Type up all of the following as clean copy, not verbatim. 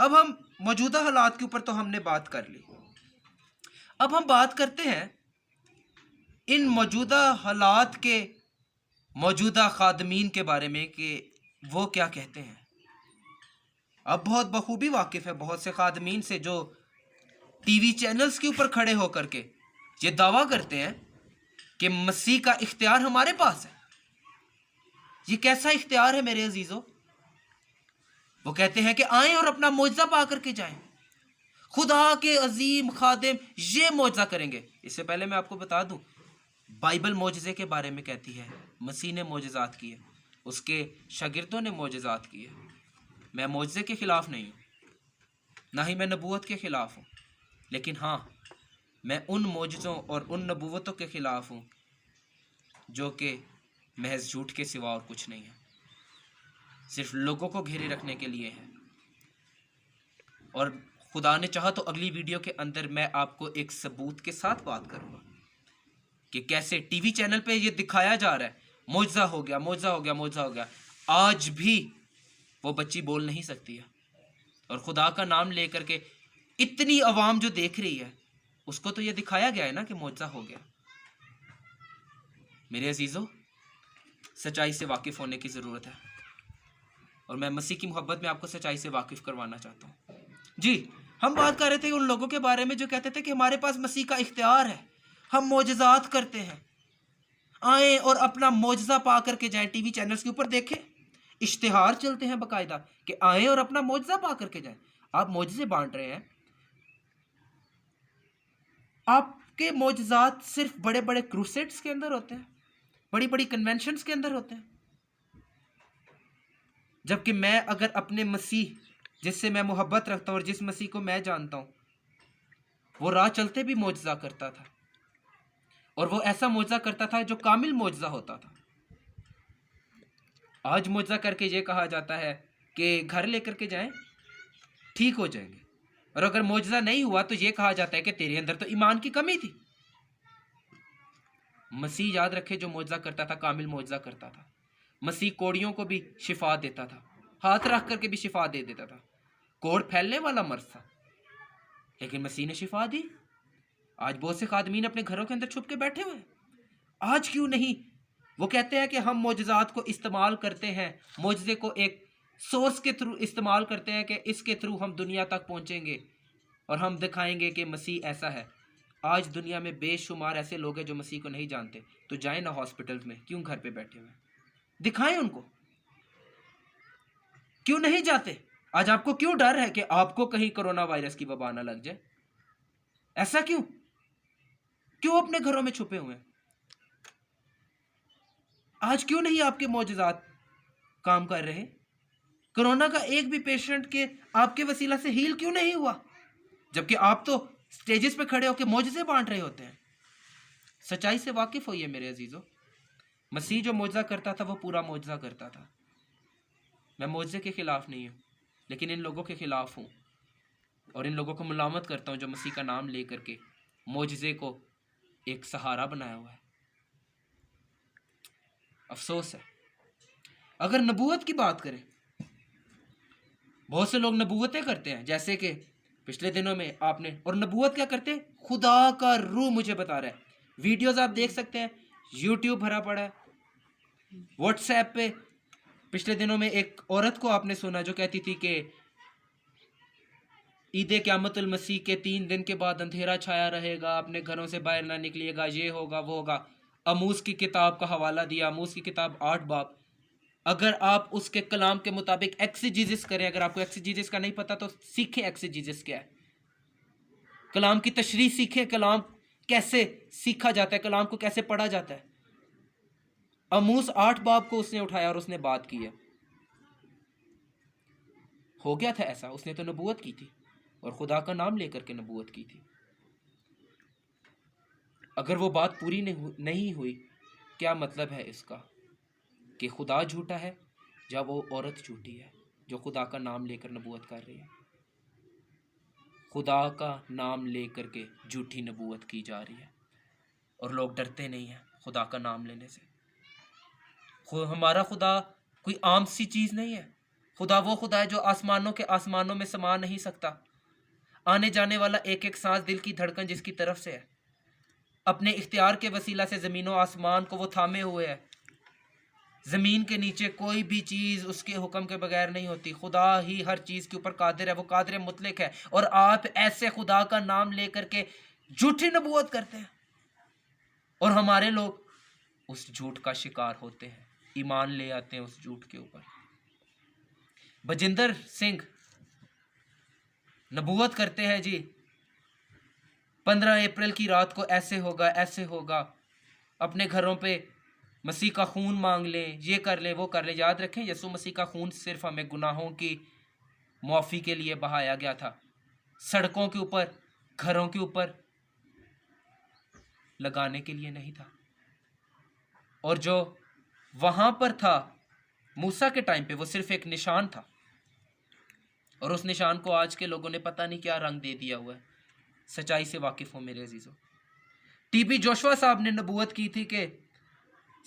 اب ہم موجودہ حالات کے اوپر تو ہم نے بات کر لی، اب ہم بات کرتے ہیں ان موجودہ حالات کے موجودہ خادمین کے بارے میں کہ وہ کیا کہتے ہیں۔ اب بہت بخوبی واقف ہے بہت سے خادمین سے جو ٹی وی چینلز کے اوپر کھڑے ہو کر کے یہ دعویٰ کرتے ہیں کہ مسیح کا اختیار ہمارے پاس ہے۔ یہ کیسا اختیار ہے میرے عزیزو؟ وہ کہتے ہیں کہ آئیں اور اپنا معجزہ پا کر کے جائیں، خدا کے عظیم خادم یہ معجزہ کریں گے۔ اس سے پہلے میں آپ کو بتا دوں، بائبل معجزے کے بارے میں کہتی ہے مسیح نے معجزات کیے، اس کے شاگردوں نے معجزات کیے۔ میں معجزے کے خلاف نہیں ہوں، نہ ہی میں نبوت کے خلاف ہوں، لیکن ہاں میں ان معجزوں اور ان نبوتوں کے خلاف ہوں جو کہ محض جھوٹ کے سوا اور کچھ نہیں ہے، صرف لوگوں کو گھیرے رکھنے کے لیے ہے۔ اور خدا نے چاہا تو اگلی ویڈیو کے اندر میں آپ کو ایک ثبوت کے ساتھ بات کروں گا کہ کیسے ٹی وی چینل پہ یہ دکھایا جا رہا ہے معجزہ ہو گیا، معجزہ ہو گیا، معجزہ ہو گیا، آج بھی وہ بچی بول نہیں سکتی ہے، اور خدا کا نام لے کر کے اتنی عوام جو دیکھ رہی ہے اس کو تو یہ دکھایا گیا ہے نا کہ معجزہ ہو گیا۔ میرے عزیزو، سچائی سے واقف ہونے کی ضرورت ہے، اور میں مسیح کی محبت میں آپ کو سچائی سے واقف کروانا چاہتا ہوں۔ جی، ہم بات کر رہے تھے ان لوگوں کے بارے میں جو کہتے تھے کہ ہمارے پاس مسیح کا اختیار ہے، ہم معجزات کرتے ہیں، آئیں اور اپنا معجزہ پا کر کے جائیں۔ ٹی وی چینلز کے اوپر دیکھیں، اشتہار چلتے ہیں باقاعدہ کہ آئیں اور اپنا معجزہ پا کر کے جائیں۔ آپ معجزے بانٹ رہے ہیں، آپ کے معجزات صرف بڑے بڑے کروسیڈز کے اندر ہوتے ہیں، بڑی بڑی کنونشنز کے اندر ہوتے ہیں، جبکہ میں اگر اپنے مسیح جس سے میں محبت رکھتا ہوں اور جس مسیح کو میں جانتا ہوں، وہ راہ چلتے بھی معجزہ کرتا تھا، اور وہ ایسا معجزہ کرتا تھا جو کامل معجزہ ہوتا تھا۔ آج معجزہ کر کے یہ کہا جاتا ہے کہ گھر لے کر کے جائیں، ٹھیک ہو جائیں گے، اور اگر معجزہ نہیں ہوا تو یہ کہا جاتا ہے کہ تیرے اندر تو ایمان کی کمی تھی۔ مسیح یاد رکھے جو معجزہ کرتا تھا کامل معجزہ کرتا تھا۔ مسیح کوڑیوں کو بھی شفا دیتا تھا، ہاتھ رکھ کر کے بھی شفا دے دیتا تھا۔ کوڑ پھیلنے والا مرض تھا، لیکن مسیح نے شفا دی۔ آج بہت سے خادمین اپنے گھروں کے اندر چھپ کے بیٹھے ہوئے ہیں، آج کیوں نہیں؟ وہ کہتے ہیں کہ ہم معجزات کو استعمال کرتے ہیں، معجزے کو ایک سورس کے تھرو استعمال کرتے ہیں کہ اس کے تھرو ہم دنیا تک پہنچیں گے اور ہم دکھائیں گے کہ مسیح ایسا ہے۔ آج دنیا میں بے شمار ایسے لوگ ہیں جو مسیح کو نہیں جانتے، تو جائیں نا ہاسپٹل میں، کیوں گھر پہ بیٹھے ہوئے؟ دکھائیں ان کو، کیوں نہیں جاتے؟ آج آپ کو کیوں ڈر ہے کہ آپ کو کہیں کرونا وائرس کی وبا نہ لگ جائے؟ ایسا کیوں اپنے گھروں میں چھپے ہوئے ہیں؟ آج کیوں نہیں آپ کے معجزات کام کر رہے؟ کرونا کا ایک بھی پیشنٹ کے آپ کے وسیلہ سے ہیل کیوں نہیں ہوا، جبکہ آپ تو سٹیجز پہ کھڑے ہو کے معجزے بانٹ رہے ہوتے ہیں؟ سچائی سے واقف ہوئیے میرے عزیزو، مسیح جو معجزہ کرتا تھا وہ پورا معجزہ کرتا تھا۔ میں معجزے کے خلاف نہیں ہوں، لیکن ان لوگوں کے خلاف ہوں، اور ان لوگوں کو ملامت کرتا ہوں جو مسیح کا نام لے کر کے معجزے کو ایک سہارا بنایا ہوا ہے۔ افسوس ہے۔ اگر نبوت کی بات کریں، بہت سے لوگ نبوتیں کرتے ہیں، جیسے کہ پچھلے دنوں میں آپ نے، اور نبوت کیا کرتے ہیں؟ خدا کا روح مجھے بتا رہا ہے، ویڈیوز آپ دیکھ سکتے ہیں، یوٹیوب بھرا پڑا ہے، واٹس ایپ پہ پچھلے دنوں میں ایک عورت کو آپ نے سنا جو کہتی تھی کہ عید قیامت المسیح کے 3 دن کے بعد اندھیرا چھایا رہے گا، اپنے گھروں سے باہر نہ نکلیے گا، یہ ہوگا وہ ہوگا۔ آموز کی کتاب کا حوالہ دیا، آموز کی کتاب 8 باب۔ اگر آپ اس کے کلام کے مطابق ایکسیجیزس کریں، اگر آپ کو ایکسیجیزس کا نہیں پتا تو سیکھیں ایکسیجیزس کیا ہے، کلام کی تشریح سیکھیں، کلام کیسے سیکھا جاتا ہے، کلام کو کیسے پڑھا جاتا ہے۔ آموز 8 باب کو اس نے اٹھایا اور اس نے بات کی ہے۔ ہو گیا تھا ایسا، اس نے تو نبوت کی تھی، اور خدا کا نام لے کر کے نبوت کی تھی۔ اگر وہ بات پوری نہیں ہوئی، کیا مطلب ہے اس کا؟ کہ خدا جھوٹا ہے یا وہ عورت جھوٹی ہے جو خدا کا نام لے کر نبوت کر رہی ہے؟ خدا کا نام لے کر کے جھوٹی نبوت کی جا رہی ہے، اور لوگ ڈرتے نہیں ہیں خدا کا نام لینے سے۔ ہمارا خدا کوئی عام سی چیز نہیں ہے، خدا وہ خدا ہے جو آسمانوں کے آسمانوں میں سما نہیں سکتا، آنے جانے والا ایک ایک سانس دل کی دھڑکن جس کی طرف سے ہے، اپنے اختیار کے وسیلہ سے زمین و آسمان کو وہ تھامے ہوئے ہے، زمین کے نیچے کوئی بھی چیز اس کے حکم کے بغیر نہیں ہوتی، خدا ہی ہر چیز کے اوپر قادر ہے، وہ قادر مطلق ہے، اور آپ ایسے خدا کا نام لے کر کے جھوٹی نبوت کرتے ہیں، اور ہمارے لوگ اس جھوٹ کا شکار ہوتے ہیں، ایمان لے آتے ہیں اس جھوٹ کے اوپر۔ بجندر سنگھ نبوت کرتے ہیں جی 15 اپریل کی رات کو ایسے ہوگا ایسے ہوگا، اپنے گھروں پہ مسیح کا خون مانگ لیں، یہ کر لیں وہ کر لیں۔ یاد رکھیں یسوع مسیح کا خون صرف ہمیں گناہوں کی معافی کے لیے بہایا گیا تھا، سڑکوں کے اوپر گھروں کے اوپر لگانے کے لیے نہیں تھا۔ اور جو وہاں پر تھا موسیٰ کے ٹائم پہ وہ صرف ایک نشان تھا، اور اس نشان کو آج کے لوگوں نے پتہ نہیں کیا رنگ دے دیا ہوا ہے۔ سچائی سے واقف ہو میرے عزیزوں۔ ٹی بی جوشوا صاحب نے نبوت کی تھی کہ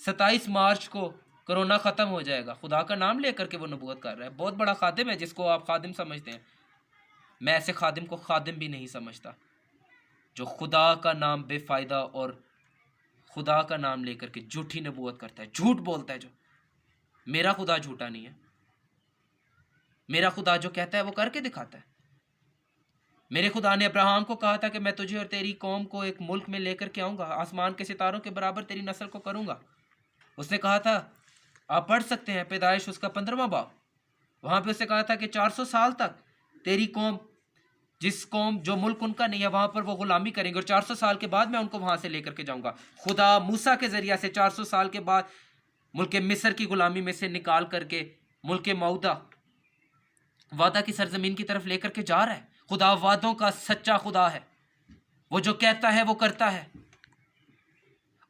27 مارچ کو کرونا ختم ہو جائے گا، خدا کا نام لے کر کے وہ نبوت کر رہا ہے۔ بہت بڑا خادم ہے جس کو آپ خادم سمجھتے ہیں، میں ایسے خادم کو خادم بھی نہیں سمجھتا جو خدا کا نام بے فائدہ اور خدا کا نام لے کر کے جھوٹی نبوت کرتا ہے، جھوٹ بولتا ہے۔ جو میرا خدا جھوٹا نہیں ہے، میرا خدا جو کہتا ہے وہ کر کے دکھاتا ہے۔ میرے خدا نے ابراہیم کو کہا تھا کہ میں تجھے اور تیری قوم کو ایک ملک میں لے کر کے آؤں گا، آسمان کے ستاروں کے برابر تیری نسل کو کروں گا۔ اس نے کہا تھا، آپ پڑھ سکتے ہیں پیدائش اس کا 15واں باب، وہاں پہ اس نے کہا تھا کہ 400 سال تک تیری قوم، جس قوم جو ملک ان کا نہیں ہے وہاں پر وہ غلامی کریں گے، اور 400 سال کے بعد میں ان کو وہاں سے لے کر کے جاؤں گا۔ خدا موسیٰ کے ذریعہ سے 400 سال کے بعد ملک مصر کی غلامی میں سے نکال کر کے ملک موعودہ وعدہ کی سرزمین کی طرف لے کر کے جا رہا ہے۔ خدا وعدوں کا سچا خدا ہے، وہ جو کہتا ہے وہ کرتا ہے۔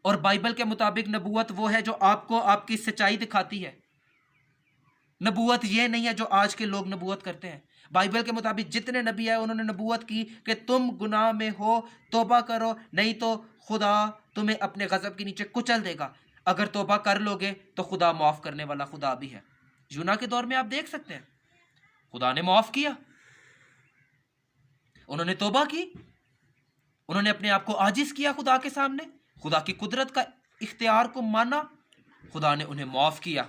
اور بائبل کے مطابق نبوت وہ ہے جو آپ کو آپ کی سچائی دکھاتی ہے۔ نبوت یہ نہیں ہے جو آج کے لوگ نبوت کرتے ہیں۔ بائبل کے مطابق جتنے نبی آئے انہوں نے نبوت کی کہ تم گناہ میں ہو توبہ کرو، نہیں تو خدا تمہیں اپنے غضب کے نیچے کچل دے گا۔ اگر توبہ کر لو گے تو خدا معاف کرنے والا خدا بھی ہے۔ یونا کے دور میں آپ دیکھ سکتے ہیں خدا نے معاف کیا، انہوں نے توبہ کی، انہوں نے اپنے آپ کو عاجز کیا خدا کے سامنے، خدا کی قدرت کا اختیار کو مانا، خدا نے انہیں معاف کیا۔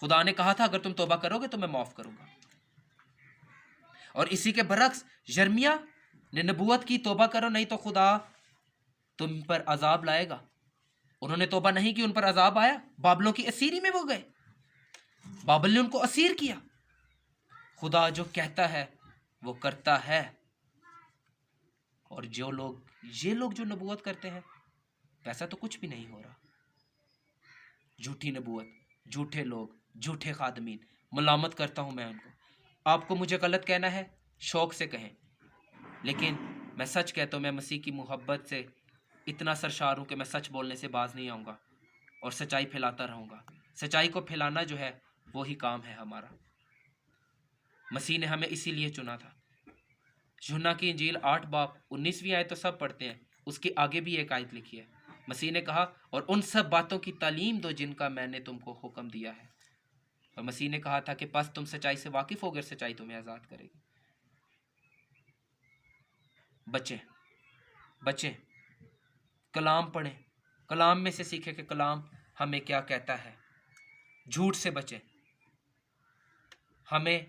خدا نے کہا تھا اگر تم توبہ کرو گے تو میں معاف کروں گا۔ اور اسی کے برعکس یرمیہ نے نبوت کی توبہ کرو نہیں تو خدا تم پر عذاب لائے گا۔ انہوں نے توبہ نہیں کی، ان پر عذاب آیا، بابلوں کی اسیری میں وہ گئے، بابل نے ان کو اسیر کیا۔ خدا جو کہتا ہے وہ کرتا ہے، اور یہ لوگ جو نبوت کرتے ہیں ویسا تو کچھ بھی نہیں ہو رہا۔ جھوٹی نبوت، جھوٹے لوگ، جھوٹے خادمین، ملامت کرتا ہوں میں ان کو۔ آپ کو مجھے غلط کہنا ہے شوق سے کہیں، لیکن میں سچ کہتا ہوں، میں مسیح کی محبت سے اتنا سرشار ہوں کہ میں سچ بولنے سے باز نہیں آؤں گا اور سچائی پھیلاتا رہوں گا۔ سچائی کو پھیلانا جو ہے وہی کام ہے ہمارا۔ مسیح نے ہمیں اسی لیے چنا تھا۔ یوحنا کی انجیل 8 باب 19ویں آیت تو سب پڑھتے ہیں، اس کے آگے بھی ایک آیت لکھی ہے۔ مسیح نے کہا اور ان سب باتوں کی تعلیم دو جن کا میں نے تم کو حکم دیا ہے۔ اور مسیح نے کہا تھا کہ پس تم سچائی سے واقف ہو گئے، سچائی تمہیں آزاد کرے گی۔ بچیں کلام پڑھیں، کلام میں سے سیکھیں کہ کلام ہمیں کیا کہتا ہے۔ جھوٹ سے بچیں، ہمیں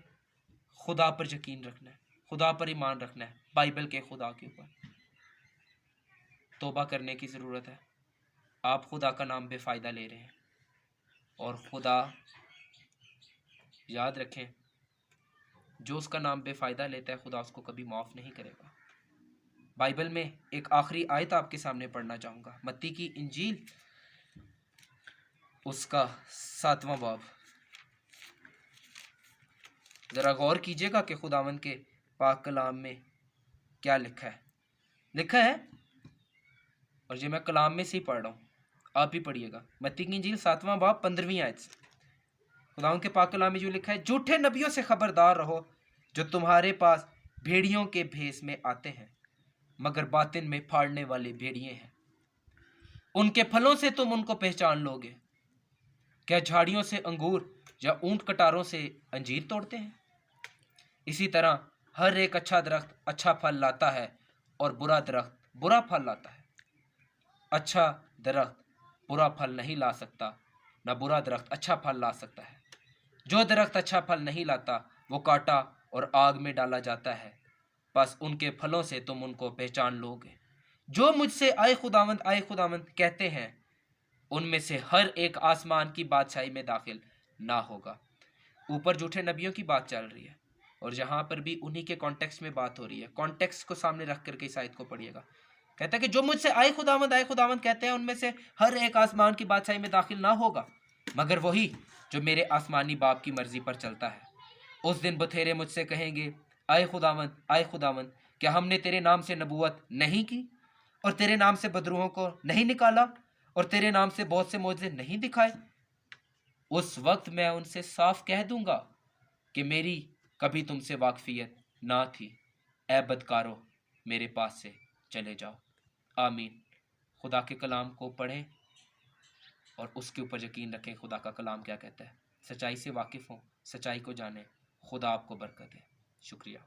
خدا پر یقین رکھنا ہے، خدا پر ایمان رکھنا ہے، بائبل کے خدا کے اوپر۔ توبہ کرنے کی ضرورت ہے۔ آپ خدا کا نام بے فائدہ لے رہے ہیں، اور خدا یاد رکھیں جو اس کا نام بے فائدہ لیتا ہے خدا اس کو کبھی معاف نہیں کرے گا۔ بائبل میں ایک آخری آیت آپ کے سامنے پڑھنا چاہوں گا، متی کی انجیل اس کا 7واں باب۔ ذرا غور کیجئے گا کہ خداوند کے پاک کلام میں کیا لکھا ہے، اور یہ میں کلام میں سے ہی پڑھ رہا ہوں، آپ بھی پڑھیے گا۔ متی کی انجیل 7واں باب 15ویں آیت سے خداوند کے پاک کلام میں جو لکھا ہے، جھوٹے نبیوں سے خبردار رہو جو تمہارے پاس بھیڑیوں کے بھیس میں آتے ہیں مگر باطن میں پھاڑنے والے بھیڑیے ہیں۔ ان کے پھلوں سے تم ان کو پہچان لو گے۔ کیا جھاڑیوں سے انگور یا اونٹ کٹاروں سے انجیر توڑتے ہیں؟ اسی طرح ہر ایک اچھا درخت اچھا پھل لاتا ہے اور برا درخت برا پھل لاتا ہے۔ اچھا درخت برا پھل نہیں لا سکتا، نہ برا درخت اچھا پھل لا سکتا ہے۔ جو درخت اچھا پھل نہیں لاتا وہ کاٹا اور آگ میں ڈالا جاتا ہے، بس ان کے پھلوں سے تم ان کو پہچان لو گے۔ جو مجھ سے آئے خداوند کہتے ہیں ان میں سے ہر ایک آسمان کی بادشاہی میں داخل نہ ہوگا۔ اوپر جھوٹے نبیوں کی بات چل رہی ہے اور جہاں پر بھی انہی کے کانٹیکس میں بات ہو رہی ہے، کانٹیکس کو سامنے رکھ کر کے اس آیت کو پڑھیے گا۔ کہتا ہے کہ جو مجھ سے آئے خداوند کہتے ہیں ان میں سے ہر ایک آسمان کی بادشاہی میں داخل نہ ہوگا مگر وہی جو میرے آسمانی باپ کی مرضی پر چلتا ہے۔ اس دن بتھیرے مجھ سے کہیں گے، آئے خداوند، کیا ہم نے تیرے نام سے نبوت نہیں کی اور تیرے نام سے بدروحوں کو نہیں نکالا اور تیرے نام سے بہت سے معجزے نہیں دکھائے؟ اس وقت میں ان سے صاف کہہ دوں گا کہ میری کبھی تم سے واقفیت نہ تھی، اے بدکارو میرے پاس سے چلے جاؤ۔ آمین۔ خدا کے کلام کو پڑھیں اور اس کے اوپر یقین رکھیں خدا کا کلام کیا کہتا ہے، سچائی سے واقف ہوں، سچائی کو جانیں۔ خدا آپ کو برکت دے۔ شکریہ۔